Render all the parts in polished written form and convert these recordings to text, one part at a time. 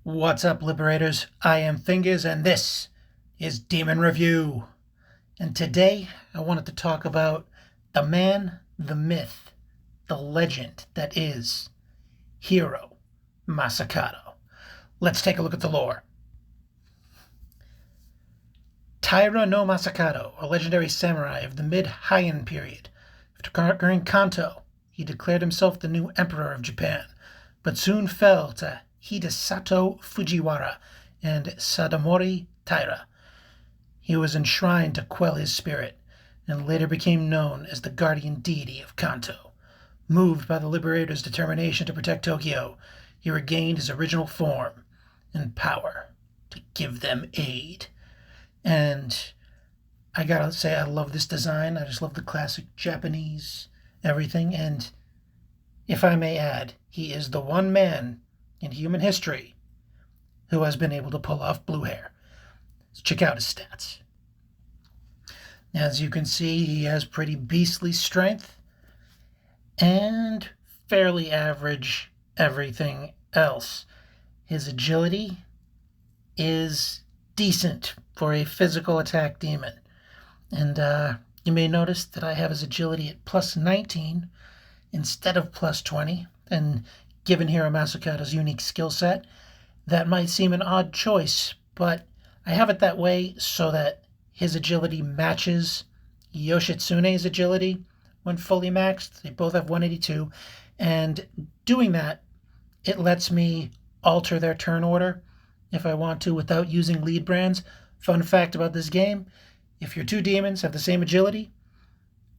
What's up, Liberators? I am Fingers, and this is Demon Review. And today, I wanted to talk about the man, the myth, the legend that is Hero Masakado. Let's take a look at the lore. Taira no Masakado, a legendary samurai of the mid-Heian period. After conquering Kanto, he declared himself the new emperor of Japan, but soon fell to Hidesato Fujiwara and Sadamori Taira. He was enshrined to quell his spirit, and later became known as the guardian deity of Kanto. Moved by the Liberators' determination to protect Tokyo, he regained his original form and power to give them aid. And I gotta say, I love this design. I just love the classic Japanese everything. And if I may add, he is the one man in human history who has been able to pull off blue hair. So check out his stats. As you can see, he has pretty beastly strength and fairly average everything else. His agility is decent for a physical attack demon. And you may notice that I have his agility at plus 19 instead of plus 20. And given Hero Masakado's unique skill set, that might seem an odd choice, but I have it that way so that his agility matches Yoshitsune's agility when fully maxed. They both have 182, and doing that, it lets me alter their turn order if I want to without using lead brands. Fun fact about this game, if your two demons have the same agility,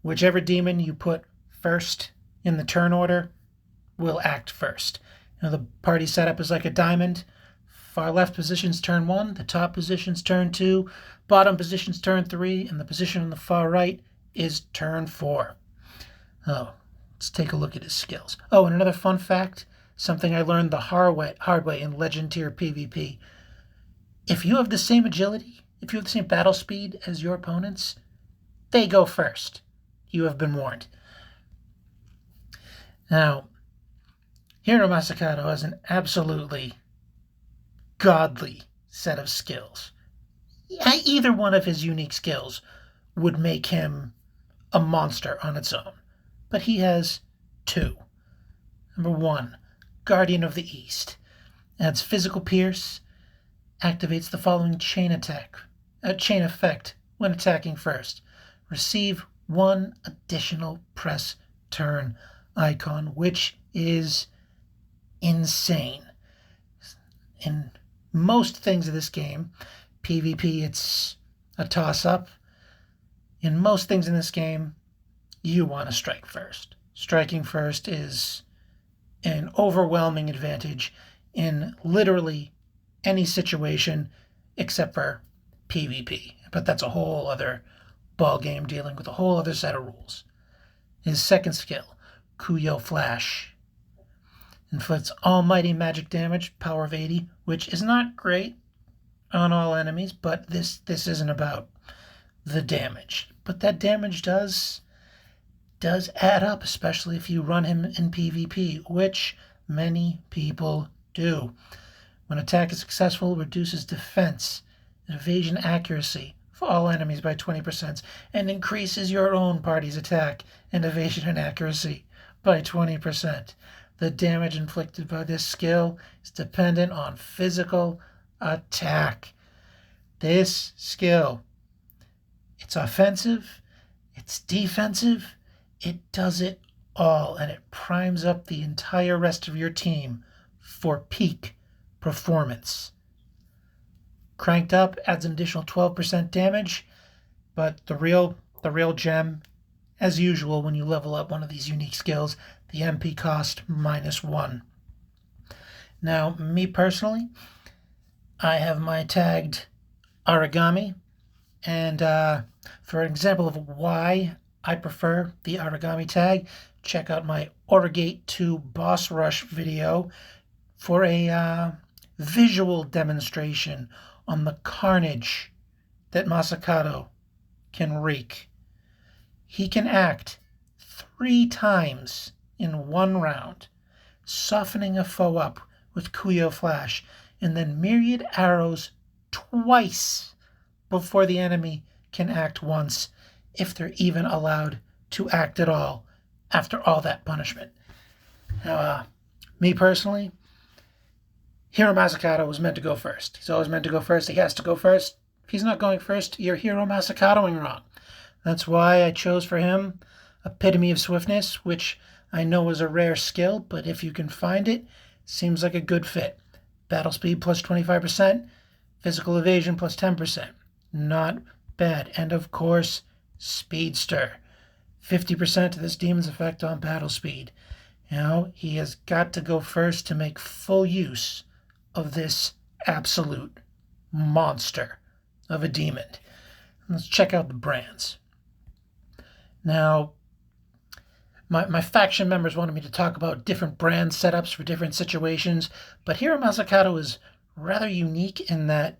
whichever demon you put first in the turn order will act first. The party setup is like a diamond. Far left position's turn 1, the top position's turn 2, bottom position's turn 3, and the position on the far right is turn 4. Oh, let's take a look at his skills. Oh, and another fun fact, something I learned the hard way in Legend Tier PvP. If you have the same agility, if you have the same battle speed as your opponents, they go first. You have been warned. Now, Hero Masakado has an absolutely godly set of skills. Either one of his unique skills would make him a monster on its own, but he has two. Number 1, Guardian of the East. Adds physical pierce, activates the following chain effect when attacking first. Receive 1 additional press turn icon, which is insane. In most things of this game, PvP, it's a toss-up. In most things in this game, you want to strike first. Striking first is an overwhelming advantage in literally any situation except for PvP. But that's a whole other ball game dealing with a whole other set of rules. His second skill, Kuyo Flash, inflicts almighty magic damage, power of 80, which is not great on all enemies, but this isn't about the damage. But that damage does add up, especially if you run him in PvP, which many people do. When attack is successful, it reduces defense and evasion accuracy for all enemies by 20% and increases your own party's attack and evasion and accuracy by 20%. The damage inflicted by this skill is dependent on physical attack. This skill, it's offensive, it's defensive, it does it all, and it primes up the entire rest of your team for peak performance. Cranked up adds an additional 12% damage, but the real gem, as usual when you level up one of these unique skills, the MP cost -1. Now, me personally, I have my tagged Origami, and for an example of why I prefer the Origami tag, check out my Origate 2 Boss Rush video for a visual demonstration on the carnage that Masakado can wreak. He can act 3 times in 1 round, softening a foe up with Kuyo Flash and then myriad arrows twice before the enemy can act once, if they're even allowed to act at all after all that punishment. Now, me personally, Hero Masakado was meant to go first. He's always meant to go first. He has to go first. If he's not going first, you're Hero Masakadoing wrong. That's why I chose for him Epitome of Swiftness, which I know is a rare skill, but if you can find it, seems like a good fit. Battle speed plus 25%, physical evasion plus 10%. Not bad. And of course, Speedster. 50% of this demon's effect on battle speed. Now, he has got to go first to make full use of this absolute monster of a demon. Let's check out the brands. Now, my faction members wanted me to talk about different brand setups for different situations, but Hero Masakado is rather unique in that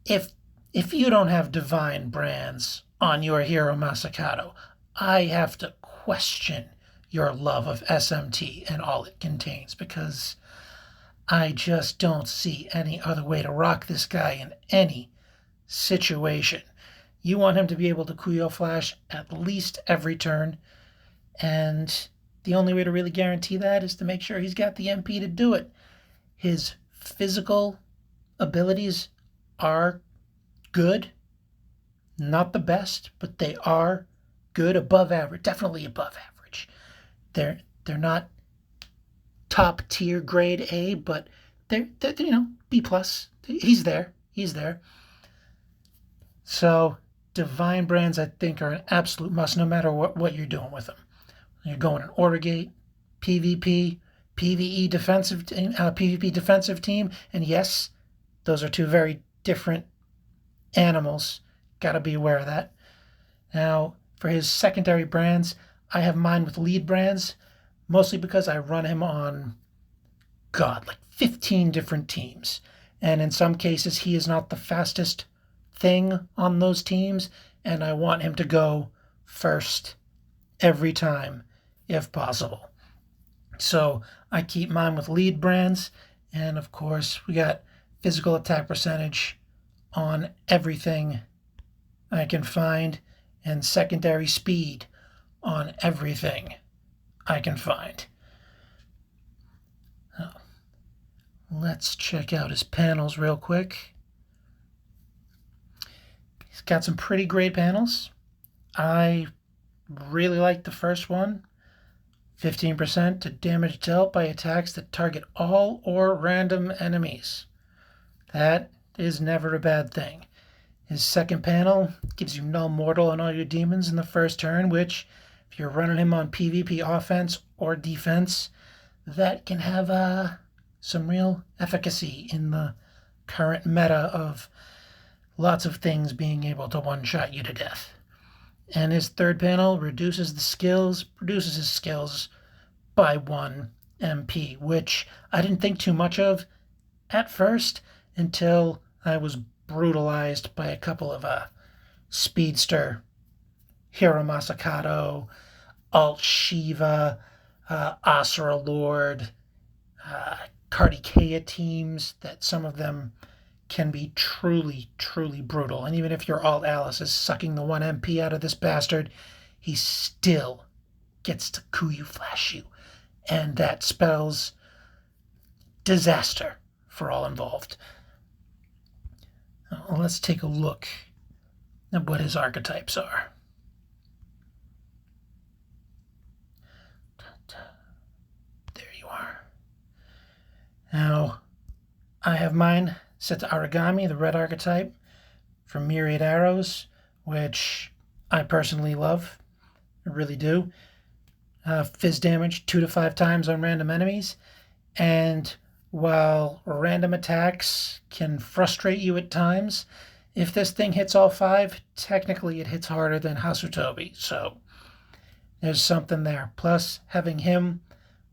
if you don't have divine brands on your Hero Masakado, I have to question your love of SMT and all it contains, because I just don't see any other way to rock this guy in any situation. You want him to be able to Kuyo Flash at least every turn, and the only way to really guarantee that is to make sure he's got the MP to do it. His physical abilities are good. Not the best, but they are good, above average, definitely above average. They're not top tier grade A, but they're B plus. He's there. So divine brands, I think, are an absolute must, no matter what you're doing with them. You're going an Order Gate, PvP, PvE defensive team, PvP defensive team, and yes, those are two very different animals. Got to be aware of that. Now, for his secondary brands, I have mine with lead brands, mostly because I run him on, like 15 different teams. And in some cases, he is not the fastest thing on those teams, and I want him to go first every time, if possible. So I keep mine with lead brands, and of course, we got physical attack percentage on everything I can find, and secondary speed on everything I can find. Now, let's check out his panels real quick. He's got some pretty great panels. I really like the first one. 15% to damage dealt by attacks that target all or random enemies. That is never a bad thing. His second panel gives you null mortal on all your demons in the first turn, which, if you're running him on PvP offense or defense, that can have some real efficacy in the current meta of lots of things being able to one-shot you to death. And his third panel produces his skills by 1 MP, which I didn't think too much of at first until I was brutalized by a couple of Speedster, Hero Masakado, Alt Shiva, Asura Lord, Kartikeya teams, that some of them can be truly, truly brutal. And even if your Alt Alice is sucking the 1 MP out of this bastard, he still gets to Kuyu Flash you. And that spells disaster for all involved. Now, let's take a look at what his archetypes are. There you are. Now, I have mine set to Aragami, the red archetype, for myriad arrows, which I personally love. I really do. Fizz damage 2 to 5 times on random enemies. And while random attacks can frustrate you at times, if this thing hits all 5, technically it hits harder than Hasutobi. So there's something there. Plus, having him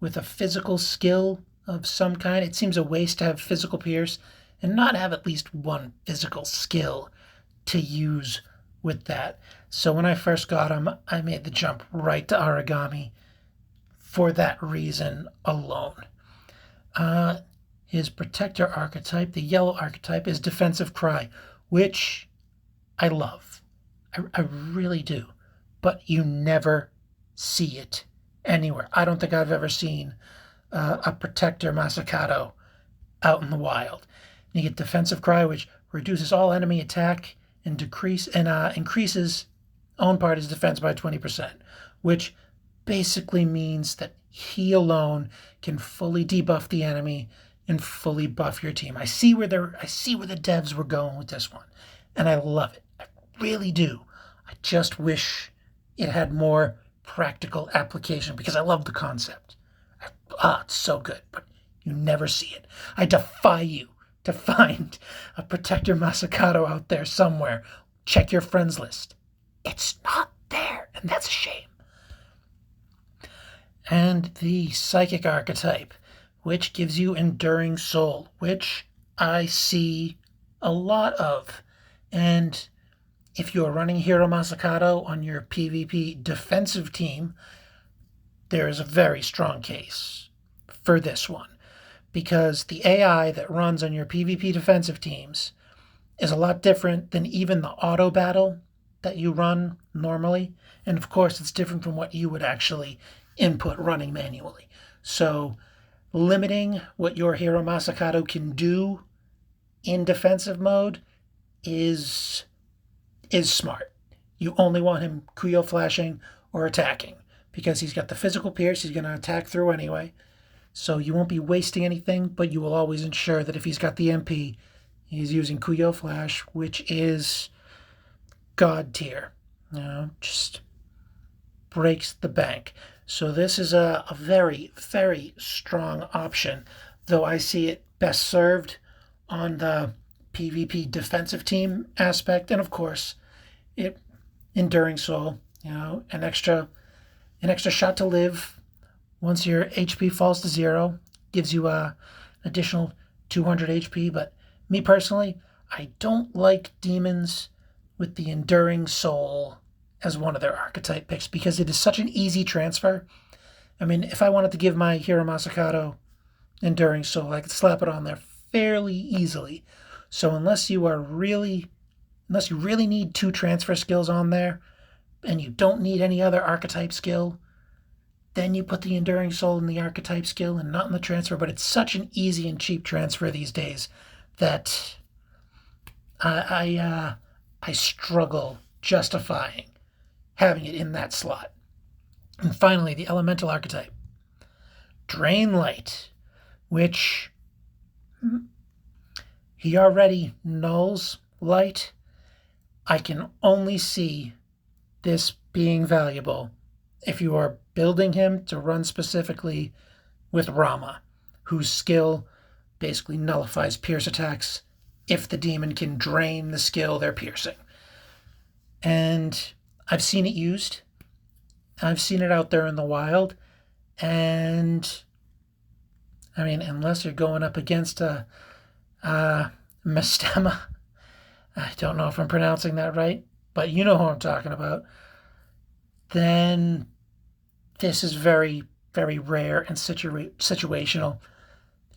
with a physical skill of some kind, it seems a waste to have physical pierce and not have at least one physical skill to use with that. So when I first got him, I made the jump right to Aragami for that reason alone. his protector archetype, the yellow archetype, is Defensive Cry, which I love. I really do. But you never see it anywhere. I don't think I've ever seen a protector Masakado out in the wild. You get Defensive Cry, which reduces all enemy attack and increases own party's defense by 20%, which basically means that he alone can fully debuff the enemy and fully buff your team. I see where the devs were going with this one, and I love it. I really do. I just wish it had more practical application because I love the concept. It's so good, but you never see it. I defy you to find a Protector Masakado out there somewhere. Check your friends list. It's not there, and that's a shame. And the Psychic archetype, which gives you Enduring Soul, which I see a lot of. And if you're running Hero Masakado on your PvP defensive team, there is a very strong case for this one, because the AI that runs on your PvP defensive teams is a lot different than even the auto battle that you run normally. And of course, it's different from what you would actually input running manually. So limiting what your Hero Masakado can do in defensive mode is smart. You only want him Kuyo flashing or attacking, because he's got the physical pierce, he's going to attack through anyway. So you won't be wasting anything, but you will always ensure that if he's got the MP, he's using Kuyo Flash, which is God tier. Just breaks the bank. So this is a very, very strong option, though I see it best served on the PvP defensive team aspect. And of course, Enduring Soul, an extra shot to live once your HP falls to 0, gives you an additional 200 HP. But me personally, I don't like demons with the Enduring Soul as one of their archetype picks, because it is such an easy transfer. I mean, if I wanted to give my Hero Masakado Enduring Soul, I could slap it on there fairly easily. So unless you really need 2 transfer skills on there, and you don't need any other archetype skill, then you put the Enduring Soul in the archetype skill and not in the transfer. But it's such an easy and cheap transfer these days that I struggle justifying having it in that slot. And finally, the Elemental archetype, Drain Light, which he already nulls light. I can only see this being valuable if you are building him to run specifically with Rama, whose skill basically nullifies pierce attacks if the demon can drain the skill they're piercing. And I've seen it used. I've seen it out there in the wild. And I mean, unless you're going up against a Mastema, I don't know if I'm pronouncing that right, but you know who I'm talking about, then this is very, very rare and situational.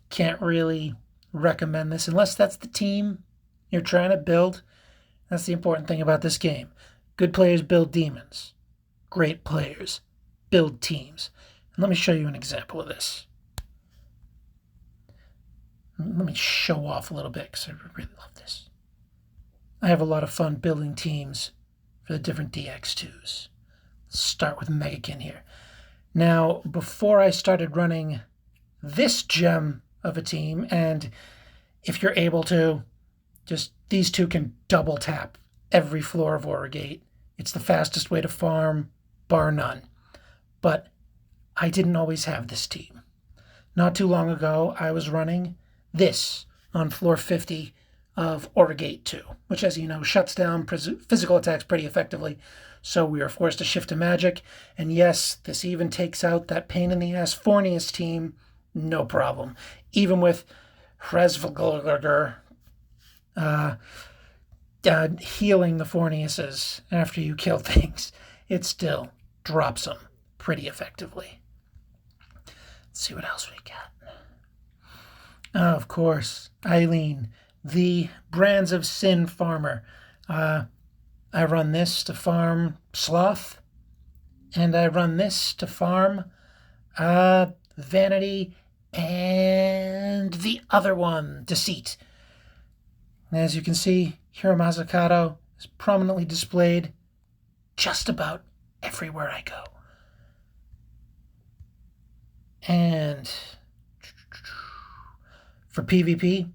Can't really recommend this unless that's the team you're trying to build. That's the important thing about this game. Good players build demons. Great players build teams. And let me show you an example of this. Let me show off a little bit because I really love this. I have a lot of fun building teams for the different Dx2s. Let's start with Megakin here. Now, before I started running this gem of a team, and if you're able to, just these two can double tap every floor of Origate. It's the fastest way to farm, bar none. But I didn't always have this team. Not too long ago, I was running this on floor 50 of Origate 2, which, as you know, shuts down physical attacks pretty effectively. So we were forced to shift to magic. And yes, this even takes out that pain-in-the-ass Fornius team, no problem. Even with Hresvgurger healing the Forniuses after you kill things, it still drops them pretty effectively. Let's see what else we got. Of course, Eileen, the Brands of Sin farmer. I run this to farm Sloth, and I run this to farm Vanity, and the other one, Deceit. As you can see, here Masakado is prominently displayed just about everywhere I go. And for PvP,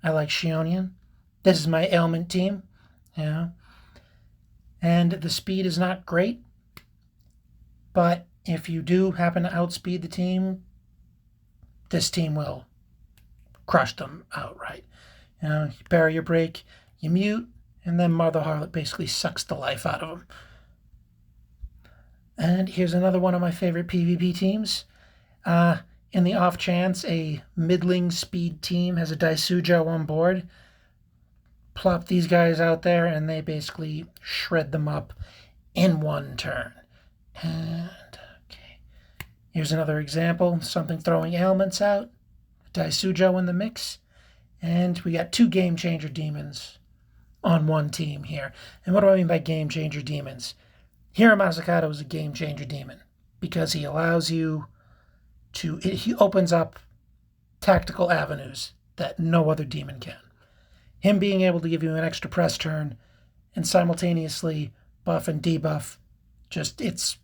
I like Shionian. This is my ailment team. Yeah. And the speed is not great, but if you do happen to outspeed the team, this team will crush them outright. You bury your break, you mute, and then Mother Harlot basically sucks the life out of them. And here's another one of my favorite PvP teams. In the off chance a middling speed team has a Daisujo on board, plop these guys out there and they basically shred them up in one turn. And okay, here's another example, something throwing ailments out, Daisujo in the mix, and we got 2 Game Changer demons on one team here. And what do I mean by Game Changer demons? Here Masakado is a Game Changer demon because he allows you he opens up tactical avenues that no other demon can. Him being able to give you an extra press turn and simultaneously buff and debuff, just it's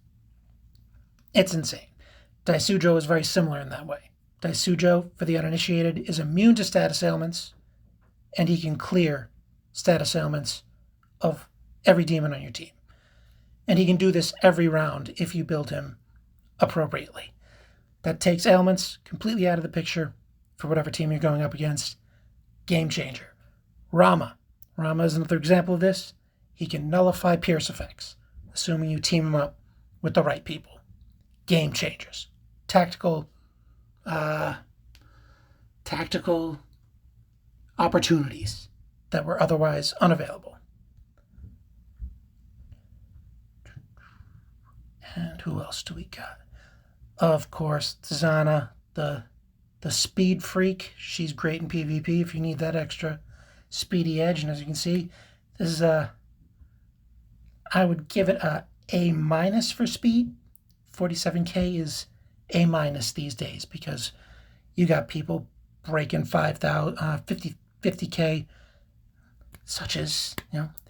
insane. Daisujo is very similar in that way. Daisujo, for the uninitiated, is immune to status ailments, and he can clear status ailments of every demon on your team. And he can do this every round if you build him appropriately. That takes ailments completely out of the picture for whatever team you're going up against. Game changer. Rama. Rama is another example of this. He can nullify pierce effects, assuming you team him up with the right people. Game changers. Tactical opportunities that were otherwise unavailable. And who else do we got? Of course, Zana, the speed freak. She's great in PvP if you need that extra speedy edge. And as you can see, this is I would give it a A- for speed. 47k is A- these days because you got people breaking 50k, such as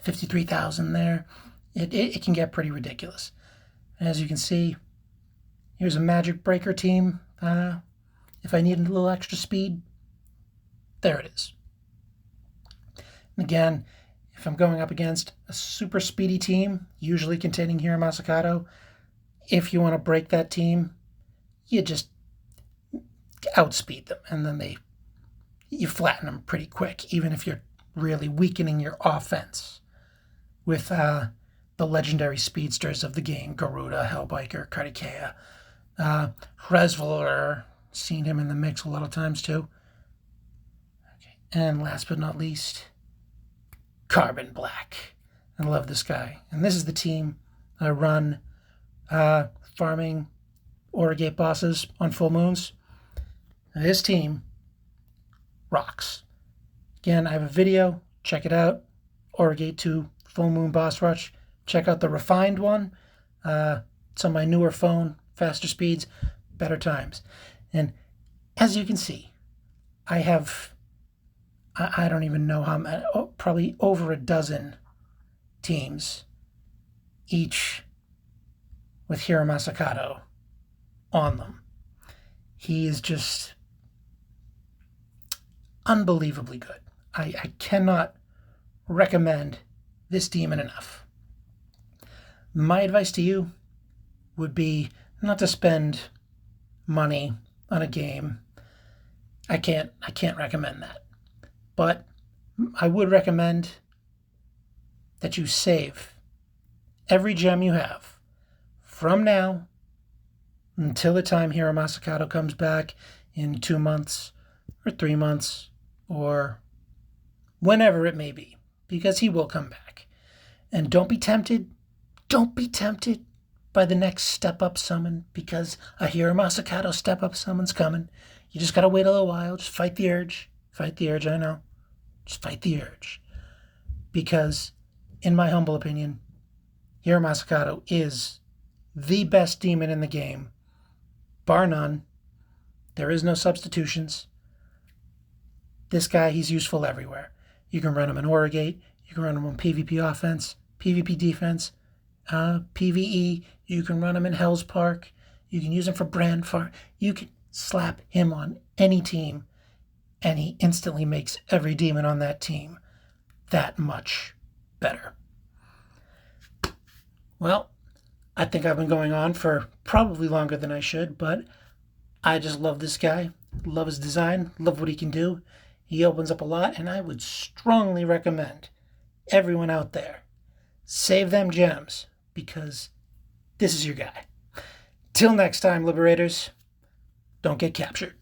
53,000 there. It can get pretty ridiculous. And as you can see, here's a magic breaker team. If I need a little extra speed, there it is. And again, if I'm going up against a super speedy team, usually containing Hiro Masakado, if you want to break that team, you just outspeed them, and then you flatten them pretty quick, even if you're really weakening your offense with the legendary speedsters of the game, Garuda, Hellbiker, Kartikeya, Resveler, seen him in the mix a lot of times too. Okay. And last but not least, Carbon Black. I love this guy. And this is the team I run farming Origate bosses on full moons. And this team rocks. Again, I have a video. Check it out. Origate 2 Full Moon Boss Rush. Check out the refined one. It's on my newer phone. Faster speeds, better times. And as you can see, I have, I don't even know how many, probably over a dozen teams, each with Hiro Masakado on them. He is just unbelievably good. I cannot recommend this demon enough. My advice to you would be not to spend money on a game. I can't recommend that. But I would recommend that you save every gem you have from now until the time Hiro Masakado comes back in 2 months or 3 months or whenever it may be, because he will come back. And don't be tempted by the next step-up summon, because a Hiro Masakado step-up summon's coming. You just gotta wait a little while. Just fight the urge. Fight the urge, I know. Just fight the urge. Because, in my humble opinion, Hiro Masakado is the best demon in the game. Bar none. There is no substitutions. This guy, he's useful everywhere. You can run him in Origate. You can run him on PvP offense, PvP defense, PvE. You can run him in Hell's Park. You can use him for brand farm. You can slap him on any team, and he instantly makes every demon on that team that much better. Well, I think I've been going on for probably longer than I should, but I just love this guy. Love his design. Love what he can do. He opens up a lot, and I would strongly recommend everyone out there save them gems, because this is your guy. Till next time, Liberators, don't get captured.